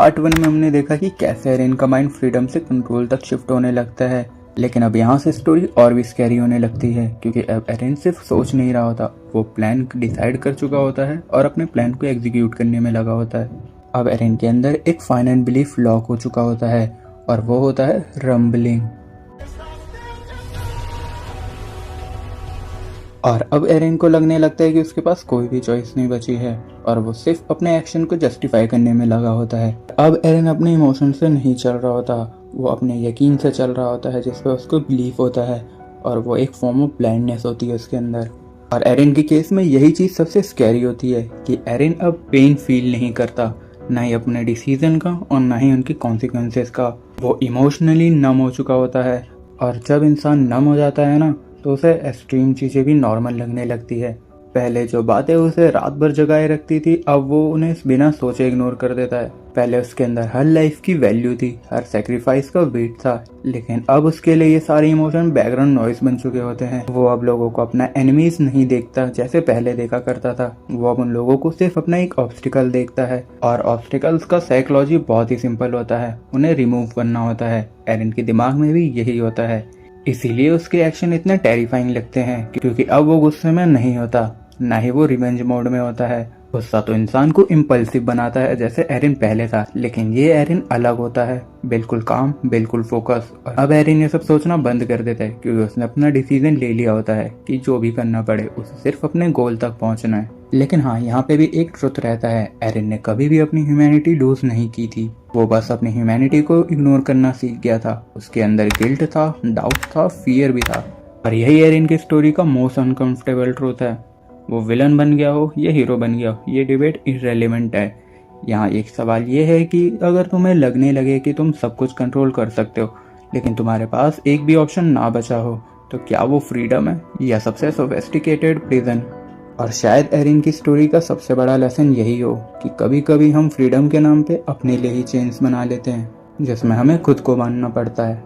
Part 1 में हमने देखा कि कैसे एरिन का माइंड फ्रीडम से कंट्रोल तक शिफ्ट होने लगता है, लेकिन अब यहाँ से स्टोरी और भी स्कैरी होने लगती है क्योंकि अब एरिन सिर्फ सोच नहीं रहा होता, वो प्लान डिसाइड कर चुका होता है और अपने प्लान को एग्जीक्यूट करने में लगा होता है। अब एरिन के अंदर एक फाइनल बिलीफ लॉक हो चुका होता है और वो होता है रम्बलिंग। और अब एरिन को लगने लगता है कि उसके पास कोई भी चॉइस नहीं बची है और वो सिर्फ अपने एक्शन को जस्टिफाई करने में लगा होता है। अब एरिन अपने इमोशन से नहीं चल रहा होता, वो अपने यकीन से चल रहा होता है जिस पर उसको बिलीफ होता है और वो एक फॉर्म ऑफ ब्लाइंडनेस होती है उसके अंदर। और एरिन के केस में यही चीज़ सबसे स्कैरी होती है कि एरिन अब पेन फील नहीं करता, ना ही अपने डिसीजन का और ना ही उनकी कॉन्सिक्वेंसेस का। वो इमोशनली नम हो चुका होता है और जब इंसान नम हो जाता है ना तो उसे एक्सट्रीम चीज़ें भी नॉर्मल लगने लगती है। पहले जो बातें उसे रात भर जगाए रखती थी अब वो उन्हें बिना सोचे इग्नोर कर देता है। पहले उसके अंदर हर लाइफ की वैल्यू थी, हर सेक्रीफाइस का वेट था, लेकिन अब उसके लिए ये सारे इमोशन बैकग्राउंड नॉइज बन चुके होते हैं। वो अब लोगों को अपना एनिमीज नहीं देखता जैसे पहले देखा करता था, वो अब उन लोगों को सिर्फ अपना एक ऑब्स्टिकल देखता है और ऑब्स्टिकल्स का साइकोलॉजी बहुत ही सिंपल होता है, उन्हें रिमूव करना होता है। एरिन के दिमाग में भी यही होता है, इसीलिए उसके एक्शन इतने टेरिफाइंग लगते हैं क्योंकि अब वो गुस्से में नहीं होता, ना ही वो रिवेंज मोड में होता है। गुस्सा तो इंसान को इम्पल्सिव बनाता है जैसे एरिन पहले था, लेकिन ये एरिन अलग होता है, बिल्कुल काम, बिल्कुल फोकस। और अब एरिन ये सब सोचना बंद कर देता है क्योंकि उसने अपना डिसीजन ले लिया होता है कि जो भी करना पड़े उसे सिर्फ अपने गोल तक पहुंचना है। लेकिन हाँ, यहाँ पे भी एक ट्रुथ रहता है, एरिन ने कभी भी अपनी ह्यूमैनिटी लूज नहीं की थी, वो बस अपनी ह्यूमैनिटी को इग्नोर करना सीख गया था। उसके अंदर गिल्ट था, डाउट था, फियर भी था। और यही एरिन की स्टोरी का मोस्ट अनकंफर्टेबल ट्रूथ है। वो विलन बन गया हो या हीरो बन गया हो, ये डिबेट इररेलेवेंट है। यहाँ एक सवाल ये है कि अगर तुम्हें लगने लगे कि तुम सब कुछ कंट्रोल कर सकते हो लेकिन तुम्हारे पास एक भी ऑप्शन ना बचा हो, तो क्या वो फ्रीडम है या सबसे सोफिस्टिकेटेड प्रिजन? और शायद एरिन की स्टोरी का सबसे बड़ा लेसन यही हो कि कभी कभी हम फ्रीडम के नाम पे अपने लिए ही चेंज बना लेते हैं जिसमें हमें खुद को मानना पड़ता है।